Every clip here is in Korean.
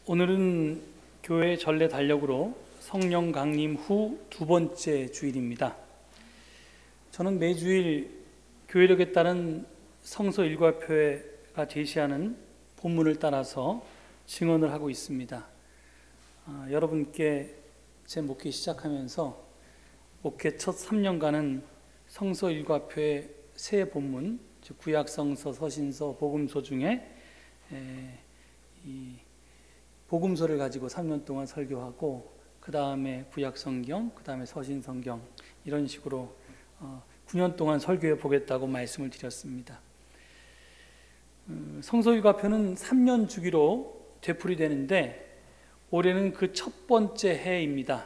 오늘은 교회 전례 달력으로 성령 강림 후 두 번째 주일입니다. 저는 매주일 교회력에 따른 성서 일과표가 제시하는 본문을 따라서 증언을 하고 있습니다. 여러분께 제 목회 시작하면서 목회 첫 3년간은 성서 일과표의 세 본문, 즉 구약성서, 서신서, 복음서 중에 이 복음서를 가지고 3년 동안 설교하고 그 다음에 구약성경, 그 다음에 서신성경 이런 식으로 9년 동안 설교해 보겠다고 말씀을 드렸습니다. 성서일과표는 3년 주기로 되풀이되는데 올해는 그 첫 번째 해입니다.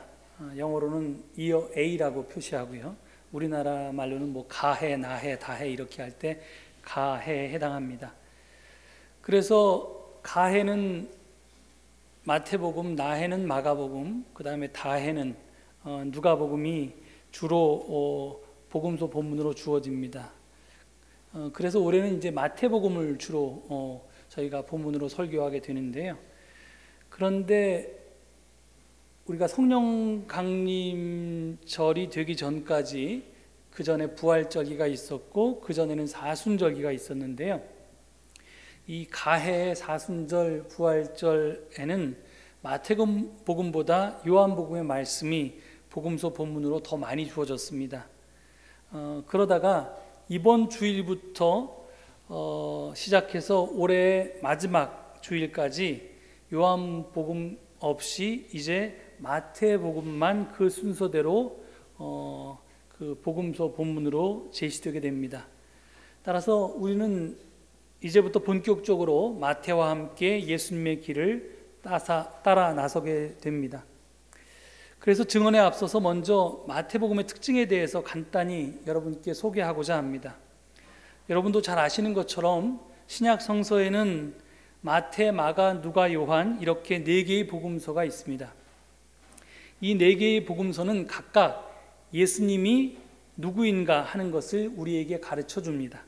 영어로는 Year A라고 표시하고요. 우리나라 말로는 가해, 나해, 다해 이렇게 할 때 가해에 해당합니다. 그래서 가해는 마태복음, 나해는 마가복음, 그 다음에 다해는 누가복음이 주로 복음서 본문으로 주어집니다. 그래서 올해는 이제 마태복음을 주로 저희가 본문으로 설교하게 되는데요. 그런데 우리가 성령 강림절이 되기 전까지 그 전에 부활절기가 있었고 그 전에는 사순절기가 있었는데요. 이 가해, 사순절, 부활절에는 마태복음보다 요한복음의 말씀이 복음서 본문으로 더 많이 주어졌습니다. 그러다가 이번 주일부터 시작해서 올해의 마지막 주일까지 요한복음 없이 이제 마태복음만 그 순서대로 그 복음서 본문으로 제시되게 됩니다. 따라서 우리는 이제부터 본격적으로 마태와 함께 예수님의 길을 따라 나서게 됩니다. 그래서 증언에 앞서서 먼저 마태복음의 특징에 대해서 간단히 여러분께 소개하고자 합니다. 여러분도 잘 아시는 것처럼 신약 성서에는 마태, 마가, 누가, 요한 이렇게 4개의 복음서가 있습니다. 이 4개의 복음서는 각각 예수님이 누구인가 하는 것을 우리에게 가르쳐 줍니다.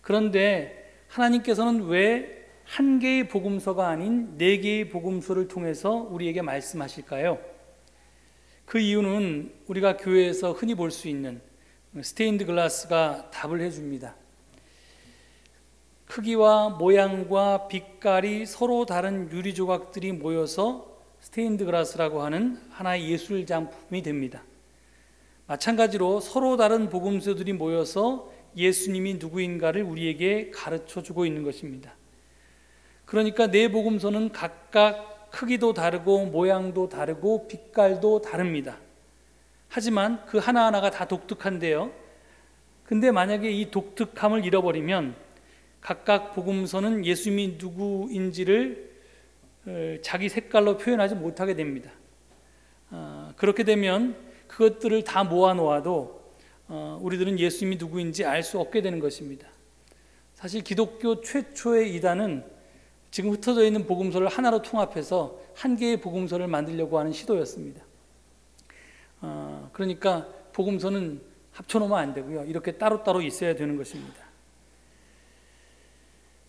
그런데 하나님께서는 왜 한 개의 복음서가 아닌 4개의 복음서를 통해서 우리에게 말씀하실까요? 그 이유는 우리가 교회에서 흔히 볼 수 있는 스테인드 글라스가 답을 해줍니다. 크기와 모양과 빛깔이 서로 다른 유리 조각들이 모여서 스테인드 글라스라고 하는 하나의 예술 작품이 됩니다. 마찬가지로 서로 다른 복음서들이 모여서 예수님이 누구인가를 우리에게 가르쳐주고 있는 것입니다. 그러니까 4복음서는 각각 크기도 다르고 모양도 다르고 빛깔도 다릅니다. 하지만 그 하나하나가 다 독특한데요. 근데 만약에 이 독특함을 잃어버리면 각각 복음서는 예수님이 누구인지를 자기 색깔로 표현하지 못하게 됩니다. 그렇게 되면 그것들을 다 모아놓아도 우리들은 예수님이 누구인지 알 수 없게 되는 것입니다. 사실 기독교 최초의 이단은 지금 흩어져 있는 복음서를 하나로 통합해서 한 개의 복음서를 만들려고 하는 시도였습니다. 그러니까 복음서는 합쳐놓으면 안 되고요. 이렇게 따로따로 있어야 되는 것입니다.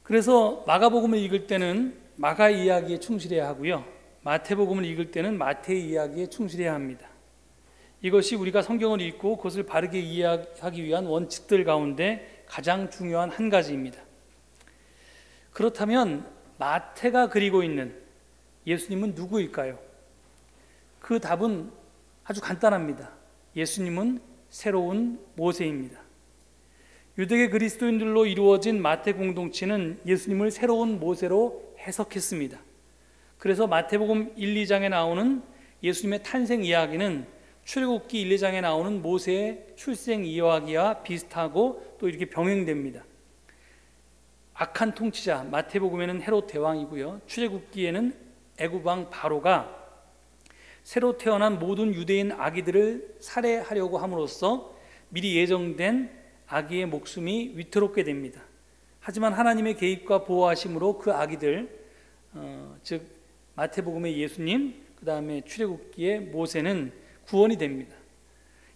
그래서 마가복음을 읽을 때는 마가 이야기에 충실해야 하고요. 마태복음을 읽을 때는 마태의 이야기에 충실해야 합니다. 이것이 우리가 성경을 읽고 그것을 바르게 이해하기 위한 원칙들 가운데 가장 중요한 한 가지입니다. 그렇다면 마태가 그리고 있는 예수님은 누구일까요? 그 답은 아주 간단합니다. 예수님은 새로운 모세입니다. 유대계 그리스도인들로 이루어진 마태 공동체는 예수님을 새로운 모세로 해석했습니다. 그래서 마태복음 1, 2장에 나오는 예수님의 탄생 이야기는 출애굽기 1, 2장에 나오는 모세의 출생 이야기와 비슷하고 또 이렇게 병행됩니다. 악한 통치자 마태복음에는 헤롯 대왕이고요. 출애굽기에는 애굽 왕 바로가 새로 태어난 모든 유대인 아기들을 살해하려고 함으로써 미리 예정된 아기의 목숨이 위태롭게 됩니다. 하지만 하나님의 개입과 보호하심으로 그 아기들, 즉 마태복음의 예수님, 그 다음에 출애굽기의 모세는 구원이 됩니다.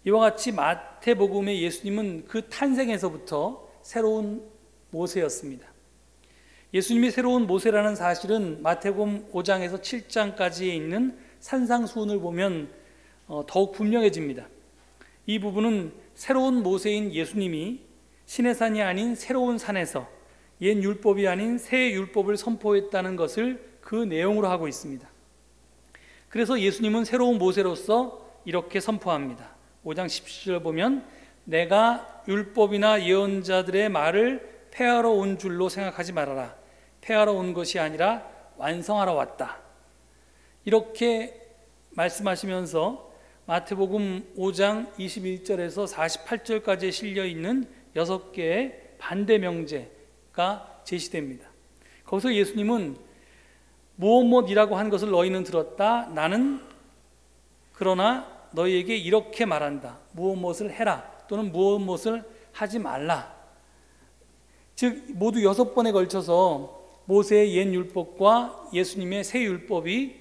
이와 같이 마태복음의 예수님은 그 탄생에서부터 새로운 모세였습니다. 예수님이 새로운 모세라는 사실은 마태복음 5장에서 7장까지에 있는 산상수훈을 보면 더욱 분명해집니다. 이 부분은 새로운 모세인 예수님이 시내산이 아닌 새로운 산에서 옛 율법이 아닌 새 율법을 선포했다는 것을 그 내용으로 하고 있습니다. 그래서 예수님은 새로운 모세로서 이렇게 선포합니다. 5장 17절 보면 내가 율법이나 예언자들의 말을 폐하러 온 줄로 생각하지 말아라. 폐하러 온 것이 아니라 완성하러 왔다. 이렇게 말씀하시면서 마태복음 5장 21절에서 48절까지에 실려 있는 6개의 반대 명제가 제시됩니다. 거기서 예수님은 무엇이라고 한 것을 너희는 들었다. 나는 그러나 너희에게 이렇게 말한다. 무엇을 해라 또는 무엇을 하지 말라. 즉 모두 6번에 걸쳐서 모세의 옛 율법과 예수님의 새 율법이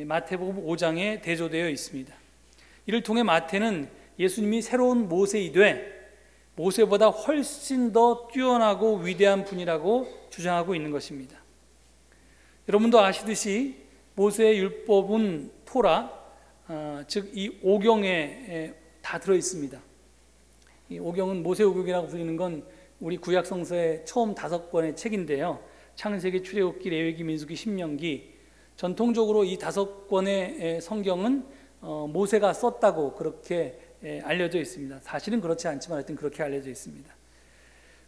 마태복음 5장에 대조되어 있습니다. 이를 통해 마태는 예수님이 새로운 모세이되 모세보다 훨씬 더 뛰어나고 위대한 분이라고 주장하고 있는 것입니다. 여러분도 아시듯이 모세의 율법은 토라, 즉 이 오경에 다 들어있습니다. 이 오경은 모세오경이라고 불리는 건 우리 구약 성서의 처음 5권의 책인데요. 창세기, 출애굽기, 레위기, 민수기, 신명기. 전통적으로 이 5권의 성경은 모세가 썼다고 그렇게 알려져 있습니다. 사실은 그렇지 않지만 하여튼 그렇게 알려져 있습니다.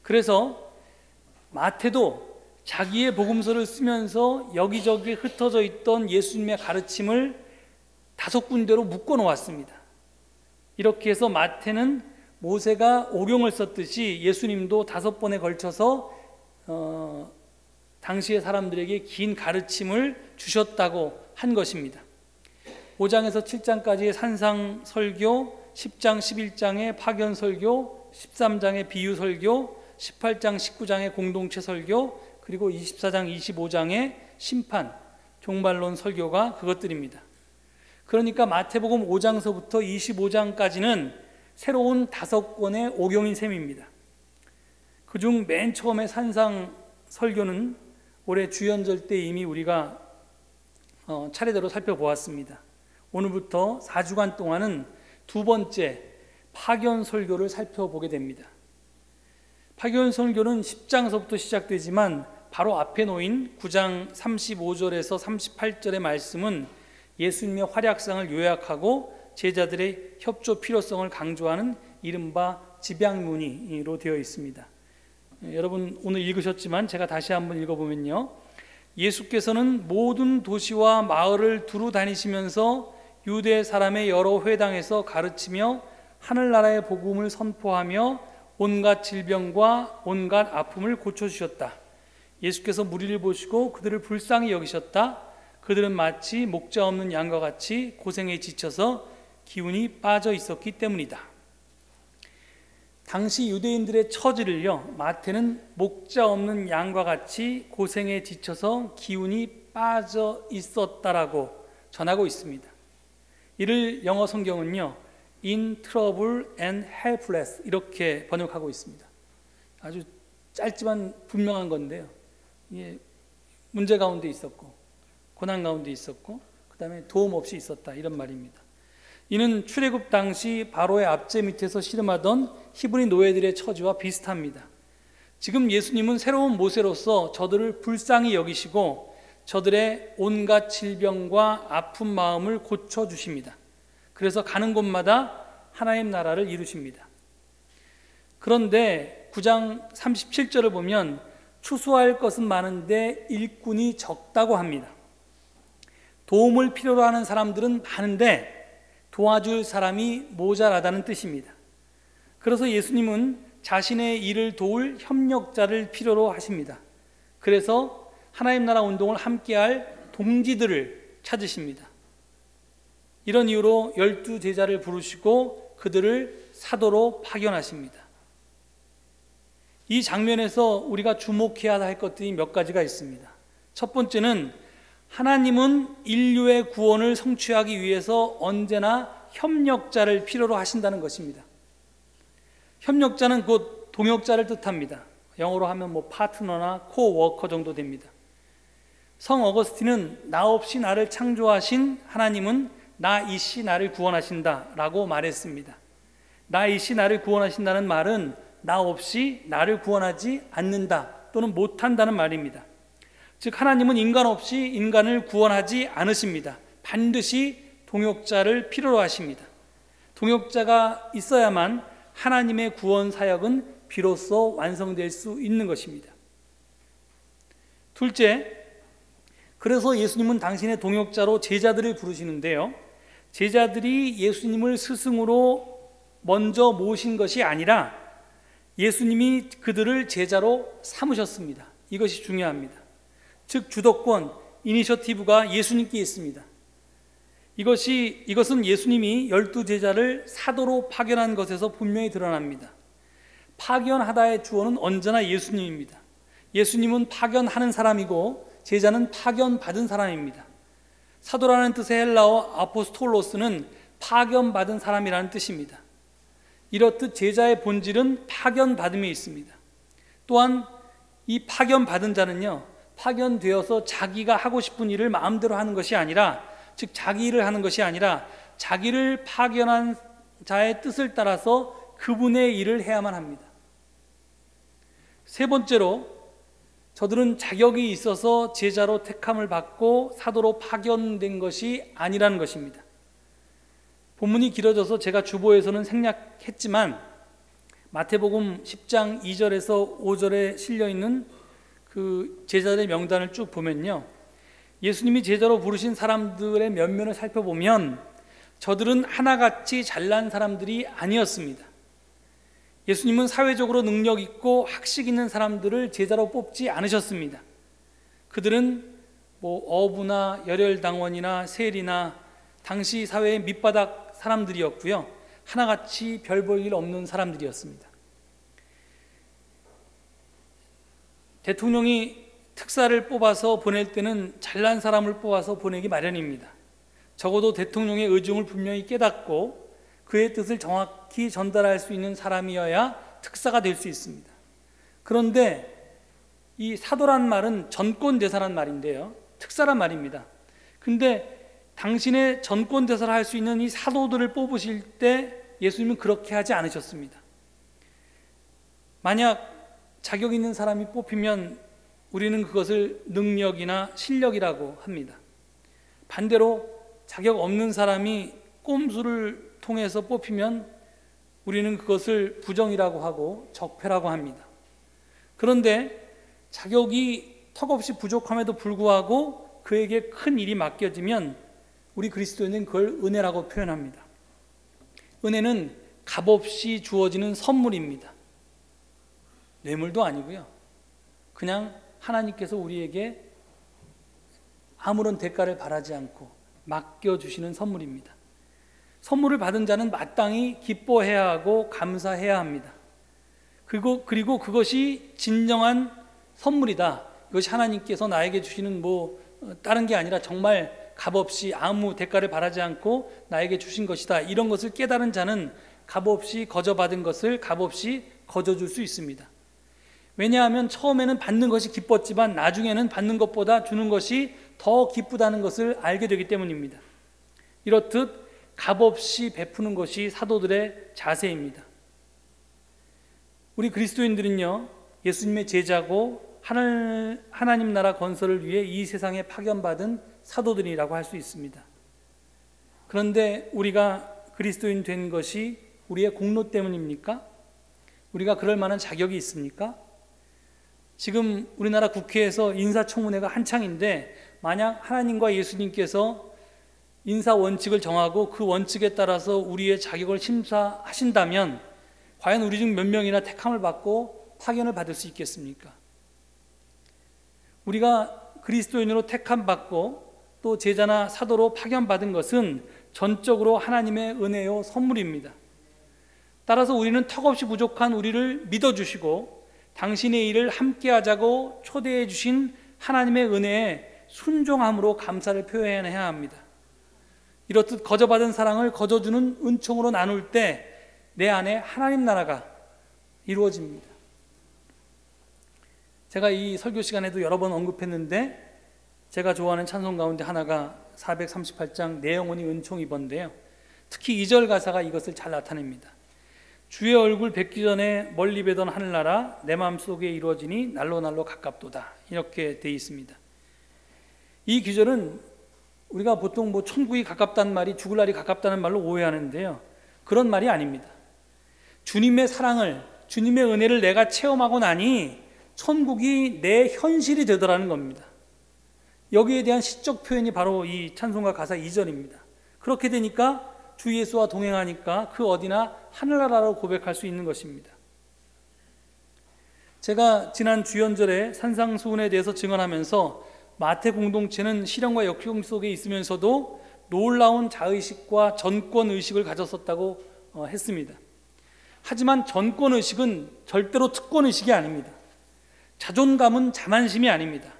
그래서 마태도 자기의 복음서를 쓰면서 여기저기 흩어져 있던 예수님의 가르침을 5군데로 묶어 놓았습니다. 이렇게 해서 마태는 모세가 오경을 썼듯이 예수님도 5번에 걸쳐서 당시의 사람들에게 긴 가르침을 주셨다고 한 것입니다. 5장에서 7장까지의 산상 설교, 10장 11장의 파견 설교, 13장의 비유 설교, 18장 19장의 공동체 설교, 그리고 24장 25장의 심판, 종말론 설교가 그것들입니다. 그러니까 마태복음 5장서부터 25장까지는 새로운 5권의 오경인 셈입니다. 그중 맨 처음에 산상 설교는 올해 주연절 때 이미 우리가 차례대로 살펴보았습니다. 오늘부터 4주간 동안은 2번째 파견 설교를 살펴보게 됩니다. 파견 설교는 10장서부터 시작되지만 바로 앞에 놓인 9장 35절에서 38절의 말씀은 예수님의 활약상을 요약하고 제자들의 협조 필요성을 강조하는 이른바 집약문의로 되어 있습니다. 여러분 오늘 읽으셨지만 제가 다시 한번 읽어보면요, 예수께서는 모든 도시와 마을을 두루 다니시면서 유대 사람의 여러 회당에서 가르치며 하늘나라의 복음을 선포하며 온갖 질병과 온갖 아픔을 고쳐주셨다. 예수께서 무리를 보시고 그들을 불쌍히 여기셨다. 그들은 마치 목자 없는 양과 같이 고생에 지쳐서 기운이 빠져 있었기 때문이다. 당시 유대인들의 처지를요, 마태는 목자 없는 양과 같이 고생에 지쳐서 기운이 빠져 있었다라고 전하고 있습니다. 이를 영어 성경은요, in trouble and helpless 이렇게 번역하고 있습니다. 아주 짧지만 분명한 건데요, 문제 가운데 있었고 고난 가운데 있었고 그 다음에 도움 없이 있었다, 이런 말입니다. 이는 출애굽 당시 바로의 압제 밑에서 씨름하던 히브리 노예들의 처지와 비슷합니다. 지금 예수님은 새로운 모세로서 저들을 불쌍히 여기시고 저들의 온갖 질병과 아픈 마음을 고쳐주십니다. 그래서 가는 곳마다 하나님 나라를 이루십니다. 그런데 9장 37절을 보면 추수할 것은 많은데 일꾼이 적다고 합니다. 도움을 필요로 하는 사람들은 많은데 도와줄 사람이 모자라다는 뜻입니다. 그래서 예수님은 자신의 일을 도울 협력자를 필요로 하십니다. 그래서 하나님 나라 운동을 함께할 동지들을 찾으십니다. 이런 이유로 12 제자를 부르시고 그들을 사도로 파견하십니다. 이 장면에서 우리가 주목해야 할 것들이 몇 가지가 있습니다. 첫 번째는 하나님은 인류의 구원을 성취하기 위해서 언제나 협력자를 필요로 하신다는 것입니다. 협력자는 곧 동역자를 뜻합니다. 영어로 하면 뭐 파트너나 코워커 정도 됩니다. 성 어거스틴은 나 없이 나를 창조하신 하나님은 나 이씨 나를 구원하신다 라고 말했습니다. 나 이씨 나를 구원하신다는 말은 나 없이 나를 구원하지 않는다 또는 못한다는 말입니다. 즉 하나님은 인간 없이 인간을 구원하지 않으십니다. 반드시 동역자를 필요로 하십니다. 동역자가 있어야만 하나님의 구원 사역은 비로소 완성될 수 있는 것입니다. 둘째, 그래서 예수님은 당신의 동역자로 제자들을 부르시는데요, 제자들이 예수님을 스승으로 먼저 모신 것이 아니라 예수님이 그들을 제자로 삼으셨습니다. 이것이 중요합니다. 즉 주도권, 이니셔티브가 예수님께 있습니다. 이것은 예수님이 12제자를 사도로 파견한 것에서 분명히 드러납니다. 파견하다의 주어는 언제나 예수님입니다. 예수님은 파견하는 사람이고 제자는 파견받은 사람입니다. 사도라는 뜻의 헬라어 아포스톨로스는 파견받은 사람이라는 뜻입니다. 이렇듯 제자의 본질은 파견받음에 있습니다. 또한 이 파견받은 자는요, 파견되어서 자기가 하고 싶은 일을 마음대로 하는 것이 아니라, 즉 자기 일을 하는 것이 아니라 자기를 파견한 자의 뜻을 따라서 그분의 일을 해야만 합니다. 세 번째로, 저들은 자격이 있어서 제자로 택함을 받고 사도로 파견된 것이 아니라는 것입니다. 본문이 길어져서 제가 주보에서는 생략했지만 마태복음 10장 2절에서 5절에 실려있는 그 제자들의 명단을 쭉 보면요, 예수님이 제자로 부르신 사람들의 면면을 살펴보면 저들은 하나같이 잘난 사람들이 아니었습니다. 예수님은 사회적으로 능력 있고 학식 있는 사람들을 제자로 뽑지 않으셨습니다. 그들은 뭐 어부나 열혈당원이나 세리나 당시 사회의 밑바닥 사람들이었고요, 하나같이 별 볼 일 없는 사람들이었습니다. 대통령이 특사를 뽑아서 보낼 때는 잘난 사람을 뽑아서 보내기 마련입니다. 적어도 대통령의 의중을 분명히 깨닫고 그의 뜻을 정확히 전달할 수 있는 사람이어야 특사가 될 수 있습니다. 그런데 이 사도란 말은 전권대사란 말인데요, 특사란 말입니다. 근데 당신의 전권대사를 할 수 있는 이 사도들을 뽑으실 때 예수님은 그렇게 하지 않으셨습니다. 만약 자격 있는 사람이 뽑히면 우리는 그것을 능력이나 실력이라고 합니다. 반대로 자격 없는 사람이 꼼수를 통해서 뽑히면 우리는 그것을 부정이라고 하고 적폐라고 합니다. 그런데 자격이 턱없이 부족함에도 불구하고 그에게 큰 일이 맡겨지면 우리 그리스도인은 그걸 은혜라고 표현합니다. 은혜는 값없이 주어지는 선물입니다. 뇌물도 아니고요, 그냥 하나님께서 우리에게 아무런 대가를 바라지 않고 맡겨주시는 선물입니다. 선물을 받은 자는 마땅히 기뻐해야 하고 감사해야 합니다. 그리고 그것이 진정한 선물이다, 이것이 하나님께서 나에게 주시는 다른 게 아니라 정말 값없이 아무 대가를 바라지 않고 나에게 주신 것이다, 이런 것을 깨달은 자는 값없이 거저받은 것을 값없이 거저줄 수 있습니다. 왜냐하면 처음에는 받는 것이 기뻤지만 나중에는 받는 것보다 주는 것이 더 기쁘다는 것을 알게 되기 때문입니다. 이렇듯 값없이 베푸는 것이 사도들의 자세입니다. 우리 그리스도인들은요, 예수님의 제자고 하나님 나라 건설을 위해 이 세상에 파견받은 사도들이라고 할 수 있습니다. 그런데 우리가 그리스도인 된 것이 우리의 공로 때문입니까? 우리가 그럴 만한 자격이 있습니까? 지금 우리나라 국회에서 인사청문회가 한창인데 만약 하나님과 예수님께서 인사 원칙을 정하고 그 원칙에 따라서 우리의 자격을 심사하신다면 과연 우리 중 몇 명이나 택함을 받고 파견을 받을 수 있겠습니까? 우리가 그리스도인으로 택함받고 또 제자나 사도로 파견받은 것은 전적으로 하나님의 은혜요 선물입니다. 따라서 우리는 턱없이 부족한 우리를 믿어주시고 당신의 일을 함께하자고 초대해 주신 하나님의 은혜에 순종함으로 감사를 표현해야 합니다. 이렇듯 거저받은 사랑을 거저주는 은총으로 나눌 때 내 안에 하나님 나라가 이루어집니다. 제가 이 설교 시간에도 여러 번 언급했는데 제가 좋아하는 찬송 가운데 하나가 438장 내 영혼이 은총 입었는데요, 특히 2절 가사가 이것을 잘 나타냅니다. 주의 얼굴 뵙기 전에 멀리 뵈던 하늘나라 내 마음속에 이루어지니 날로 날로 가깝도다, 이렇게 돼 있습니다. 이 구절은 우리가 보통 천국이 가깝다는 말이 죽을 날이 가깝다는 말로 오해하는데요, 그런 말이 아닙니다. 주님의 사랑을, 주님의 은혜를 내가 체험하고 나니 천국이 내 현실이 되더라는 겁니다. 여기에 대한 시적 표현이 바로 이 찬송가 가사 2절입니다. 그렇게 되니까 주 예수와 동행하니까 그 어디나 하늘나라로 고백할 수 있는 것입니다. 제가 지난 주연절에 산상수훈에 대해서 증언하면서 마태 공동체는 실현과 역경 속에 있으면서도 놀라운 자의식과 전권의식을 가졌었다고 했습니다. 하지만 전권의식은 절대로 특권의식이 아닙니다. 자존감은 자만심이 아닙니다.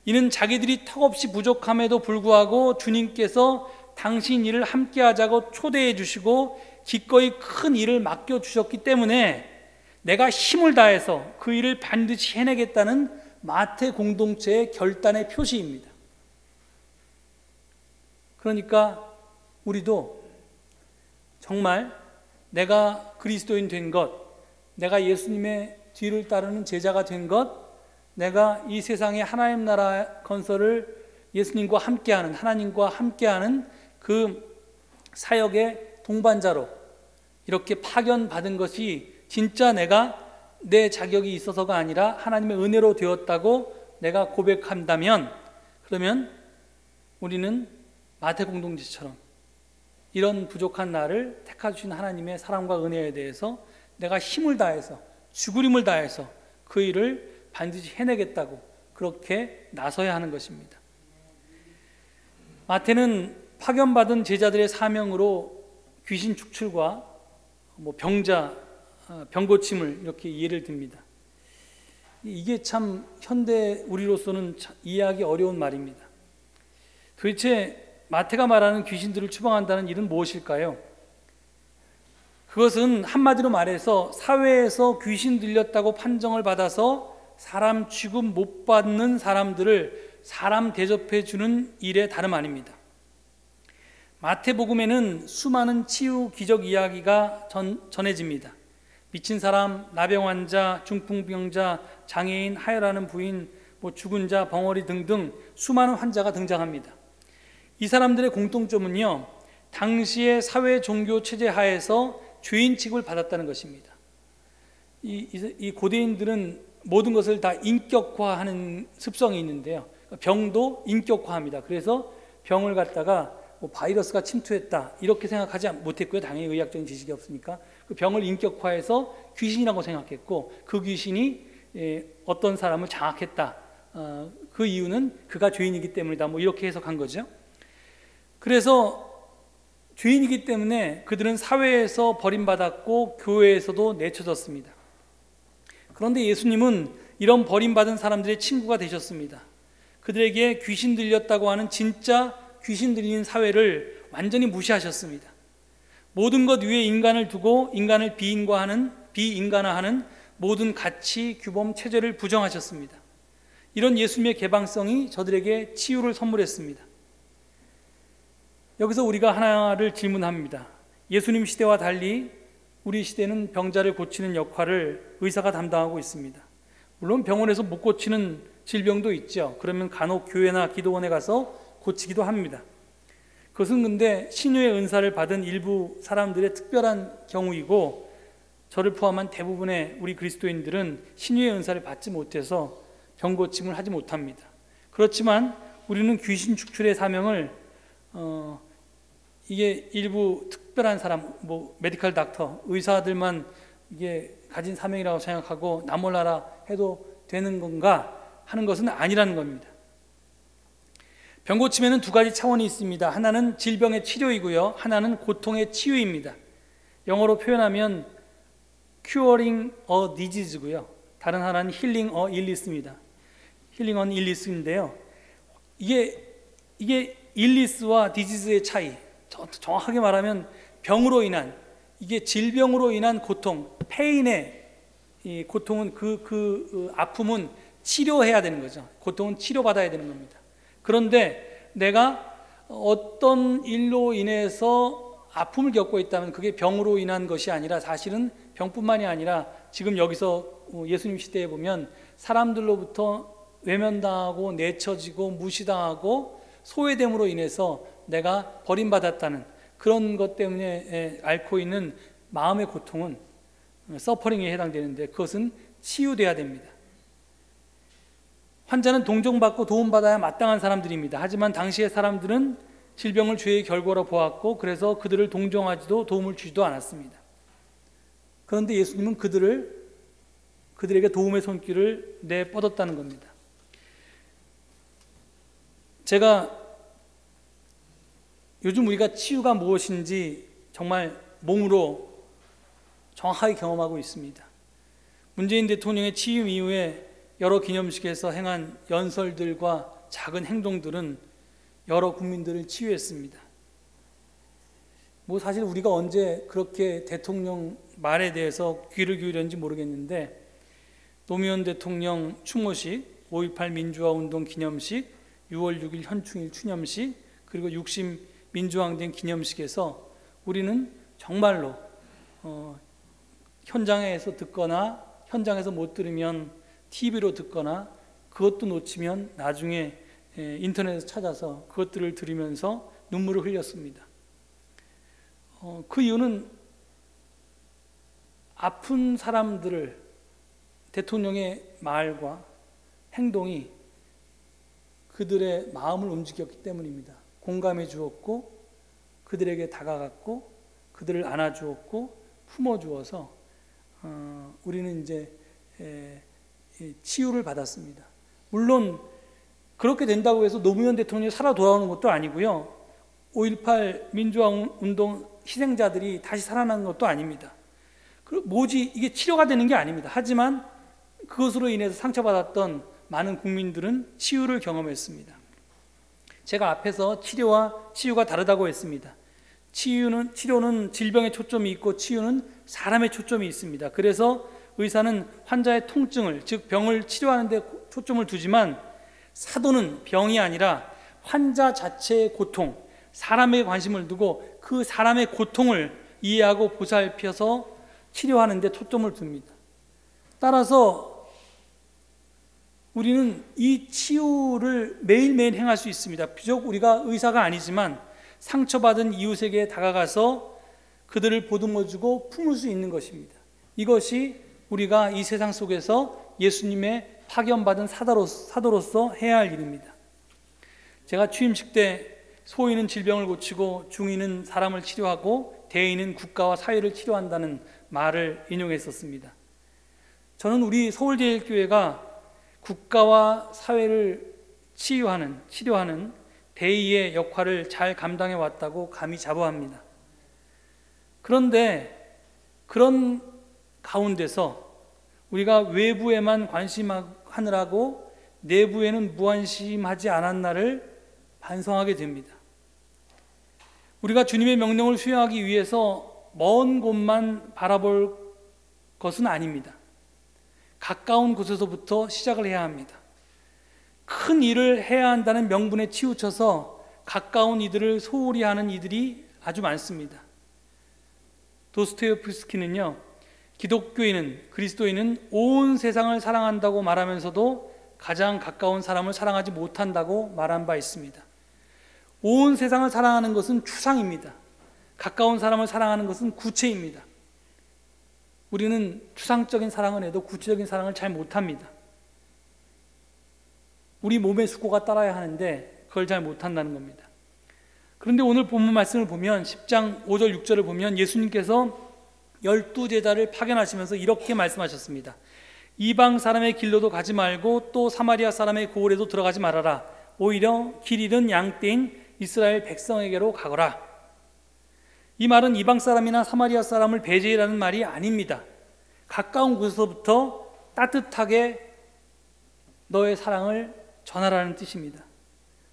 이는 자기들이 턱없이 부족함에도 불구하고 주님께서 당신 일을 함께 하자고 초대해 주시고 기꺼이 큰 일을 맡겨주셨기 때문에 내가 힘을 다해서 그 일을 반드시 해내겠다는 마태 공동체의 결단의 표시입니다. 그러니까 우리도 정말 내가 그리스도인 된 것, 내가 예수님의 뒤를 따르는 제자가 된 것, 내가 이 세상의 하나님 나라 건설을 예수님과 함께하는, 하나님과 함께하는 그 사역의 동반자로 이렇게 파견받은 것이 진짜 내가 내 자격이 있어서가 아니라 하나님의 은혜로 되었다고 내가 고백한다면, 그러면 우리는 마태 공동체처럼 이런 부족한 나를 택하주신 하나님의 사랑과 은혜에 대해서 내가 힘을 다해서, 죽을 힘을 다해서 그 일을 반드시 해내겠다고 그렇게 나서야 하는 것입니다. 마태는 파견받은 제자들의 사명으로 귀신 축출과 병자, 병고침을 이렇게 예를 듭니다. 이게 참 현대 우리로서는 이해하기 어려운 말입니다. 도대체 마태가 말하는 귀신들을 추방한다는 일은 무엇일까요? 그것은 한마디로 말해서 사회에서 귀신 들렸다고 판정을 받아서 사람 취급 못 받는 사람들을 사람 대접해 주는 일에 다름 아닙니다. 마태복음에는 수많은 치유 기적 이야기가 전해집니다. 미친 사람, 나병 환자, 중풍병자, 장애인, 하혈하는 부인, 죽은 자, 벙어리 등등 수많은 환자가 등장합니다. 이 사람들의 공통점은요, 당시의 사회 종교 체제 하에서 죄인 취급을 받았다는 것입니다. 이 고대인들은 모든 것을 다 인격화하는 습성이 있는데요, 병도 인격화합니다. 그래서 병을 갖다가 바이러스가 침투했다 이렇게 생각하지 못했고요, 당연히 의학적인 지식이 없으니까 그 병을 인격화해서 귀신이라고 생각했고, 그 귀신이 어떤 사람을 장악했다, 그 이유는 그가 죄인이기 때문이다, 이렇게 해석한 거죠. 그래서 죄인이기 때문에 그들은 사회에서 버림받았고 교회에서도 내쳐졌습니다. 그런데 예수님은 이런 버림받은 사람들의 친구가 되셨습니다. 그들에게 귀신 들렸다고 하는 진짜 귀신 들리는 사회를 완전히 무시하셨습니다. 모든 것 위에 인간을 두고 인간을 비인간화하는 모든 가치, 규범, 체제를 부정하셨습니다. 이런 예수님의 개방성이 저들에게 치유를 선물했습니다. 여기서 우리가 하나를 질문합니다. 예수님 시대와 달리 우리 시대는 병자를 고치는 역할을 의사가 담당하고 있습니다. 물론 병원에서 못 고치는 질병도 있죠. 그러면 간혹 교회나 기도원에 가서 고치기도 합니다. 그것은 근데 신유의 은사를 받은 일부 사람들의 특별한 경우이고, 저를 포함한 대부분의 우리 그리스도인들은 신유의 은사를 받지 못해서 병 고침을 하지 못합니다. 그렇지만 우리는 귀신 축출의 사명을 이게 일부 특별한 사람, 메디컬 닥터, 의사들만 이게 가진 사명이라고 생각하고 나 몰라라 해도 되는 건가 하는 것은 아니라는 겁니다. 병 고침에는 두 가지 차원이 있습니다. 하나는 질병의 치료이고요, 하나는 고통의 치유입니다. 영어로 표현하면 curing a disease고요, 다른 하나는 healing a illness입니다. healing an illness인데요, 이게 illness와 disease의 차이, 정확하게 말하면 병으로 인한, 이게 질병으로 인한 고통, 페인의 이 고통은 그 아픔은 치료해야 되는 거죠. 고통은 치료받아야 되는 겁니다. 그런데 내가 어떤 일로 인해서 아픔을 겪고 있다면 그게 병으로 인한 것이 아니라 사실은 병뿐만이 아니라 지금 여기서 예수님 시대에 보면 사람들로부터 외면당하고 내쳐지고 무시당하고 소외됨으로 인해서 내가 버림받았다는 그런 것 때문에 앓고 있는 마음의 고통은 서퍼링에 해당되는데 그것은 치유돼야 됩니다. 환자는 동정받고 도움받아야 마땅한 사람들입니다. 하지만 당시의 사람들은 질병을 죄의 결과로 보았고 그래서 그들을 동정하지도 도움을 주지도 않았습니다. 그런데 예수님은 그들에게 도움의 손길을 내뻗었다는 겁니다. 제가 요즘 우리가 치유가 무엇인지 정말 몸으로 정확하게 경험하고 있습니다. 문재인 대통령의 취임 이후에 여러 기념식에서 행한 연설들과 작은 행동들은 여러 국민들을 치유했습니다. 사실 우리가 언제 그렇게 대통령 말에 대해서 귀를 기울였는지 모르겠는데 노무현 대통령 추모식, 5.18 민주화운동 기념식, 6월 6일 현충일 추념식, 그리고 60 민주항쟁 기념식에서 우리는 정말로 현장에서 듣거나 현장에서 못 들으면 TV로 듣거나 그것도 놓치면 나중에 인터넷에서 찾아서 그것들을 들으면서 눈물을 흘렸습니다. 그 이유는 아픈 사람들을 대통령의 말과 행동이 그들의 마음을 움직였기 때문입니다. 공감해 주었고 그들에게 다가갔고 그들을 안아주었고 품어주어서 우리는 이제 치유를 받았습니다. 물론 그렇게 된다고 해서 노무현 대통령이 살아 돌아오는 것도 아니고요. 5.18 민주화운동 희생자들이 다시 살아나는 것도 아닙니다. 이게 치료가 되는 게 아닙니다. 하지만 그것으로 인해서 상처받았던 많은 국민들은 치유를 경험했습니다. 제가 앞에서 치료와 치유가 다르다고 했습니다. 치료는 질병에 초점이 있고 치유는 사람의 초점이 있습니다. 그래서 의사는 환자의 통증을, 즉 병을 치료하는 데 초점을 두지만 사도는 병이 아니라 환자 자체의 고통, 사람의 관심을 두고 그 사람의 고통을 이해하고 보살펴서 치료하는 데 초점을 둡니다. 따라서 우리는 이 치유를 매일매일 행할 수 있습니다. 비록 우리가 의사가 아니지만 상처받은 이웃에게 다가가서 그들을 보듬어주고 품을 수 있는 것입니다. 이것이 우리가 이 세상 속에서 예수님의 파견받은 사도로서 해야 할 일입니다. 제가 취임식 때 소인은 질병을 고치고 중인은 사람을 치료하고 대인은 국가와 사회를 치료한다는 말을 인용했었습니다. 저는 우리 서울제일교회가 국가와 사회를 치료하는 대의의 역할을 잘 감당해 왔다고 감히 자부합니다. 그런데 그런 가운데서 우리가 외부에만 관심하느라고 내부에는 무관심하지 않았나를 반성하게 됩니다. 우리가 주님의 명령을 수행하기 위해서 먼 곳만 바라볼 것은 아닙니다. 가까운 곳에서부터 시작을 해야 합니다. 큰 일을 해야 한다는 명분에 치우쳐서 가까운 이들을 소홀히 하는 이들이 아주 많습니다. 도스토옙스키는요, 그리스도인은 온 세상을 사랑한다고 말하면서도 가장 가까운 사람을 사랑하지 못한다고 말한 바 있습니다. 온 세상을 사랑하는 것은 추상입니다. 가까운 사람을 사랑하는 것은 구체입니다. 우리는 추상적인 사랑을 해도 구체적인 사랑을 잘 못합니다. 우리 몸의 수고가 따라야 하는데 그걸 잘 못한다는 겁니다. 그런데 오늘 본문 말씀을 보면 10장 5절 6절을 보면 예수님께서 12제자를 파견하시면서 이렇게 말씀하셨습니다. 이방 사람의 길로도 가지 말고 또 사마리아 사람의 고을에도 들어가지 말아라. 오히려 길 잃은 양떼인 이스라엘 백성에게로 가거라. 이 말은 이방 사람이나 사마리아 사람을 배제라는 말이 아닙니다. 가까운 곳에서부터 따뜻하게 너의 사랑을 전하라는 뜻입니다.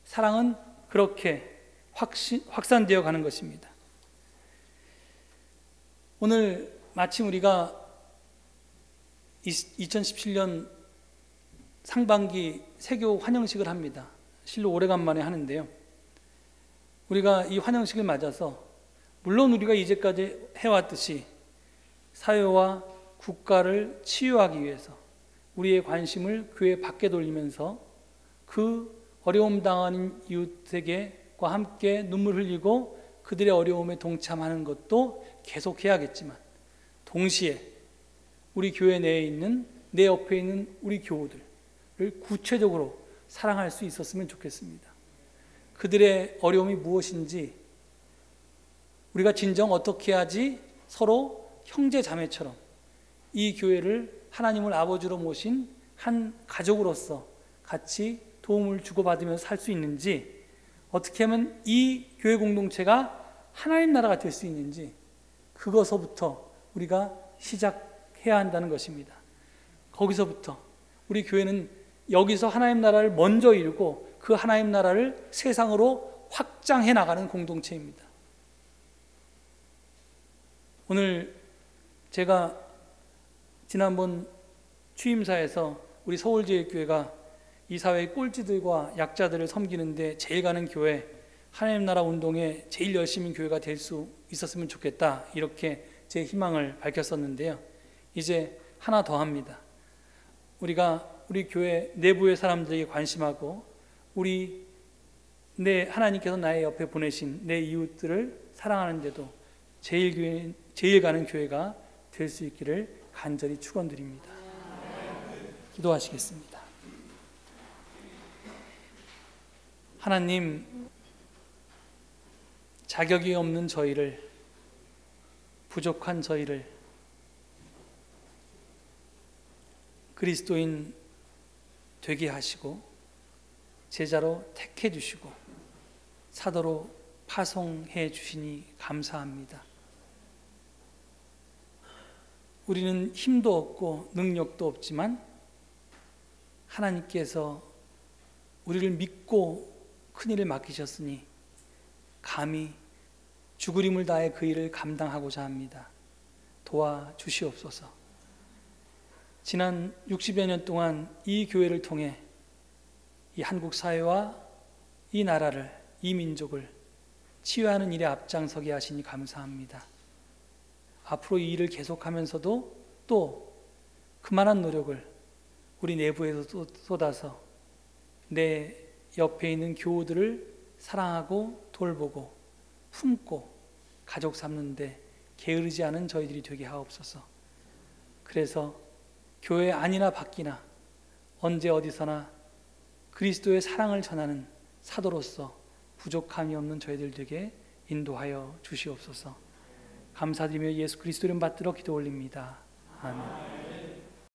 사랑은 그렇게 확산되어 가는 것입니다. 오늘 마침 우리가 2017년 상반기 세교 환영식을 합니다. 실로 오래간만에 하는데요. 우리가 이 환영식을 맞아서 물론 우리가 이제까지 해왔듯이 사회와 국가를 치유하기 위해서 우리의 관심을 교회 밖에 돌리면서 그 어려움 당하는 이웃에게과 함께 눈물 흘리고 그들의 어려움에 동참하는 것도 계속해야겠지만 동시에 우리 교회 내에 있는 내 옆에 있는 우리 교우들을 구체적으로 사랑할 수 있었으면 좋겠습니다. 그들의 어려움이 무엇인지 우리가 진정 어떻게 해야지 서로 형제 자매처럼 이 교회를 하나님을 아버지로 모신 한 가족으로서 같이 도움을 주고받으면서 살 수 있는지, 어떻게 하면 이 교회 공동체가 하나님 나라가 될 수 있는지, 그것서부터 우리가 시작해야 한다는 것입니다. 거기서부터 우리 교회는 여기서 하나님 나라를 먼저 이루고 그 하나님 나라를 세상으로 확장해 나가는 공동체입니다. 오늘 제가 지난번 취임사에서 우리 서울제일교회가 이 사회의 꼴찌들과 약자들을 섬기는데 제일 가는 교회, 하나님 나라 운동에 제일 열심인 교회가 될 수 있었으면 좋겠다, 이렇게 제 희망을 밝혔었는데요. 이제 하나 더 합니다. 우리가 우리 교회 내부의 사람들에게 관심하고 하나님께서 나의 옆에 보내신 내 이웃들을 사랑하는데도 제일 가는 교회가 될 수 있기를 간절히 축원드립니다. 기도하시겠습니다. 하나님, 자격이 없는 저희를, 부족한 저희를 그리스도인 되게 하시고 제자로 택해 주시고 사도로 파송해 주시니 감사합니다. 우리는 힘도 없고 능력도 없지만 하나님께서 우리를 믿고 큰 일을 맡기셨으니 감히 죽을 힘을 다해 그 일을 감당하고자 합니다. 도와주시옵소서. 지난 60여 년 동안 이 교회를 통해 이 한국 사회와 이 나라를, 이 민족을 치유하는 일에 앞장서게 하시니 감사합니다. 앞으로 이 일을 계속하면서도 또 그만한 노력을 우리 내부에서 쏟아서 내 옆에 있는 교우들을 사랑하고 돌보고 품고 가족 삼는데 게으르지 않은 저희들이 되게 하옵소서. 그래서 교회 안이나 밖이나 언제 어디서나 그리스도의 사랑을 전하는 사도로서 부족함이 없는 저희들 되게 인도하여 주시옵소서. 감사드리며 예수 그리스도 이름 받들어 기도 올립니다. 아멘.